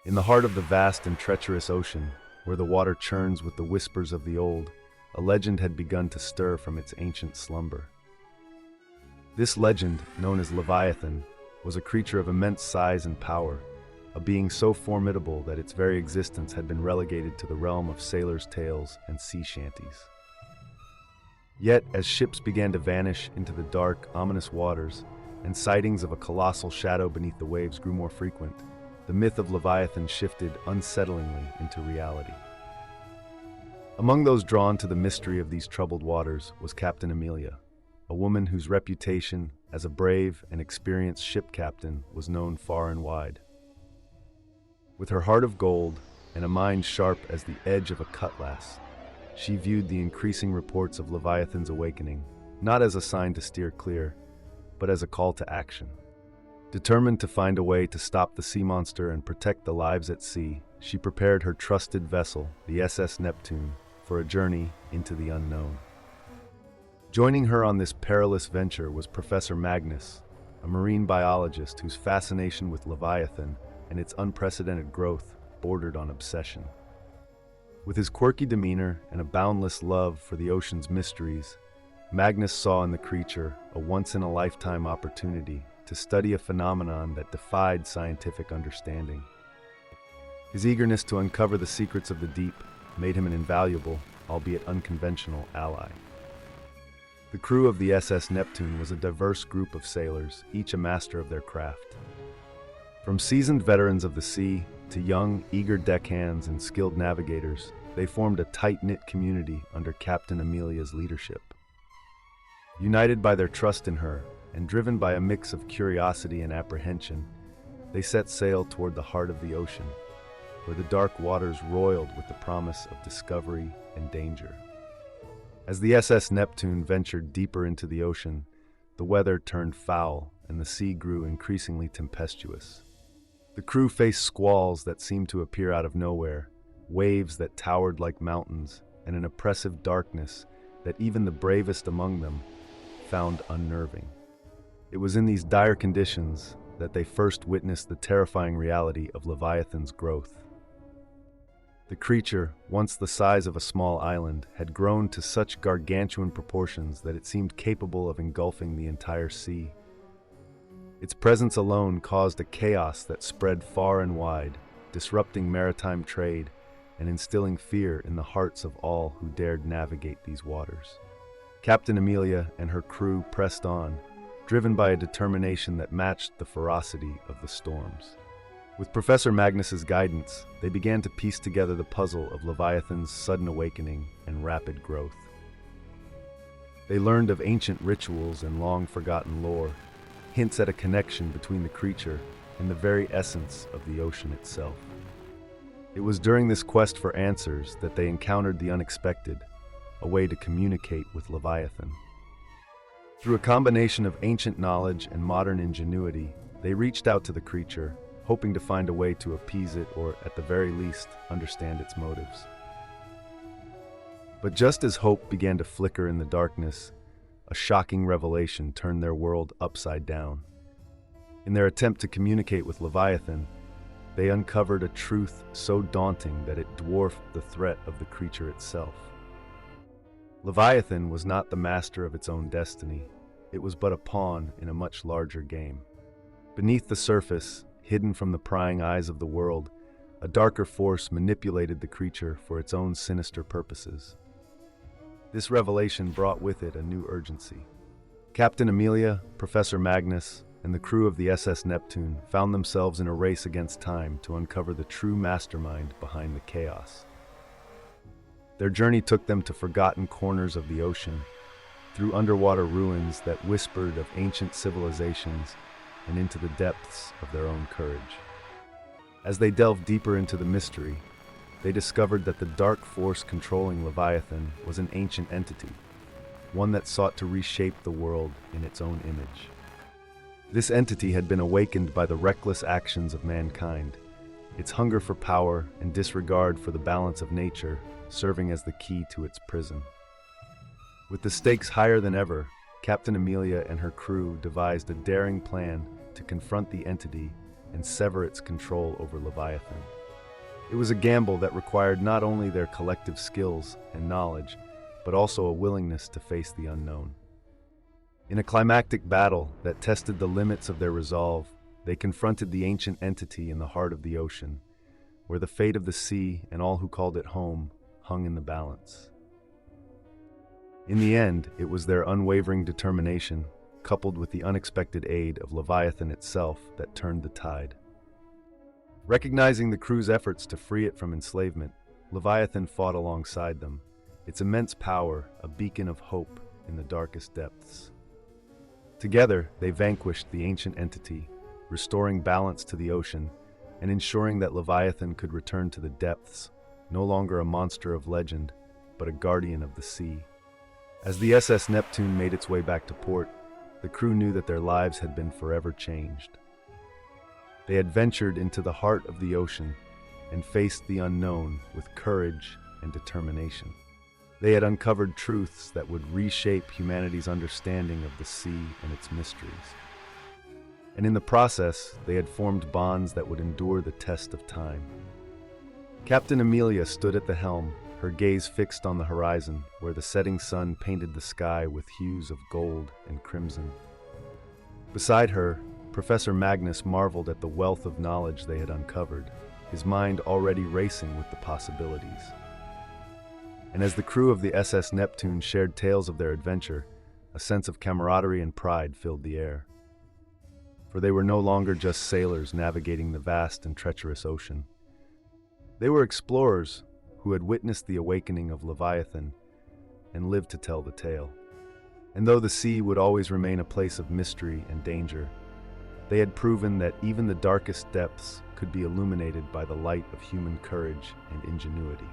In the heart of the vast and treacherous ocean, where the water churns with the whispers of the old, a legend had begun to stir from its ancient slumber. This legend, known as Leviathan, was a creature of immense size and power, a being so formidable that its very existence had been relegated to the realm of sailors' tales and sea shanties. Yet, as ships began to vanish into the dark, ominous waters, and sightings of a colossal shadow beneath the waves grew more frequent, the myth of Leviathan shifted unsettlingly into reality. Among those drawn to the mystery of these troubled waters was Captain Amelia, a woman whose reputation as a brave and experienced ship captain was known far and wide. With her heart of gold and a mind sharp as the edge of a cutlass, she viewed the increasing reports of Leviathan's Awakening not as a sign to steer clear, but as a call to action. Determined to find a way to stop the sea monster and protect the lives at sea, she prepared her trusted vessel, the SS Neptune, for a journey into the unknown. Joining her on this perilous venture was Professor Magnus, a marine biologist whose fascination with Leviathan and its unprecedented growth bordered on obsession. With his quirky demeanor and a boundless love for the ocean's mysteries, Magnus saw in the creature a once-in-a-lifetime opportunity to study a phenomenon that defied scientific understanding. His eagerness to uncover the secrets of the deep made him an invaluable, albeit unconventional, ally. The crew of the SS Neptune was a diverse group of sailors, each a master of their craft. From seasoned veterans of the sea to young, eager deckhands and skilled navigators, they formed a tight-knit community under Captain Amelia's leadership. United by their trust in her, and driven by a mix of curiosity and apprehension, they set sail toward the heart of the ocean, where the dark waters roiled with the promise of discovery and danger. As the SS Neptune ventured deeper into the ocean, the weather turned foul and the sea grew increasingly tempestuous. The crew faced squalls that seemed to appear out of nowhere, waves that towered like mountains, and an oppressive darkness that even the bravest among them found unnerving. It was in these dire conditions that they first witnessed the terrifying reality of Leviathan's growth. The creature, once the size of a small island, had grown to such gargantuan proportions that it seemed capable of engulfing the entire sea. Its presence alone caused a chaos that spread far and wide, disrupting maritime trade and instilling fear in the hearts of all who dared navigate these waters. Captain Amelia and her crew pressed on, driven by a determination that matched the ferocity of the storms. With Professor Magnus's guidance, they began to piece together the puzzle of Leviathan's sudden awakening and rapid growth. They learned of ancient rituals and long-forgotten lore, hints at a connection between the creature and the very essence of the ocean itself. It was during this quest for answers that they encountered the unexpected, a way to communicate with Leviathan. Through a combination of ancient knowledge and modern ingenuity, they reached out to the creature, hoping to find a way to appease it or, at the very least, understand its motives. But just as hope began to flicker in the darkness, a shocking revelation turned their world upside down. In their attempt to communicate with Leviathan, they uncovered a truth so daunting that it dwarfed the threat of the creature itself. Leviathan was not the master of its own destiny. It was but a pawn in a much larger game. Beneath the surface, hidden from the prying eyes of the world, a darker force manipulated the creature for its own sinister purposes. This revelation brought with it a new urgency. Captain Amelia, Professor Magnus, and the crew of the SS Neptune found themselves in a race against time to uncover the true mastermind behind the chaos. Their journey took them to forgotten corners of the ocean, through underwater ruins that whispered of ancient civilizations, and into the depths of their own courage. As they delved deeper into the mystery, they discovered that the dark force controlling Leviathan was an ancient entity, one that sought to reshape the world in its own image. This entity had been awakened by the reckless actions of mankind, its hunger for power and disregard for the balance of nature serving as the key to its prison. With the stakes higher than ever, Captain Amelia and her crew devised a daring plan to confront the entity and sever its control over Leviathan. It was a gamble that required not only their collective skills and knowledge, but also a willingness to face the unknown. In a climactic battle that tested the limits of their resolve, they confronted the ancient entity in the heart of the ocean, where the fate of the sea and all who called it home hung in the balance. In the end, it was their unwavering determination, coupled with the unexpected aid of Leviathan itself, that turned the tide. Recognizing the crew's efforts to free it from enslavement, Leviathan fought alongside them, its immense power a beacon of hope in the darkest depths. Together, they vanquished the ancient entity, restoring balance to the ocean and ensuring that Leviathan could return to the depths, no longer a monster of legend, but a guardian of the sea. As the SS Neptune made its way back to port, the crew knew that their lives had been forever changed. They had ventured into the heart of the ocean and faced the unknown with courage and determination. They had uncovered truths that would reshape humanity's understanding of the sea and its mysteries. And in the process, they had formed bonds that would endure the test of time. Captain Amelia stood at the helm, her gaze fixed on the horizon, where the setting sun painted the sky with hues of gold and crimson. Beside her, Professor Magnus marveled at the wealth of knowledge they had uncovered, his mind already racing with the possibilities. And as the crew of the SS Neptune shared tales of their adventure, a sense of camaraderie and pride filled the air. For they were no longer just sailors navigating the vast and treacherous ocean. They were explorers who had witnessed the awakening of Leviathan and lived to tell the tale. And though the sea would always remain a place of mystery and danger, they had proven that even the darkest depths could be illuminated by the light of human courage and ingenuity.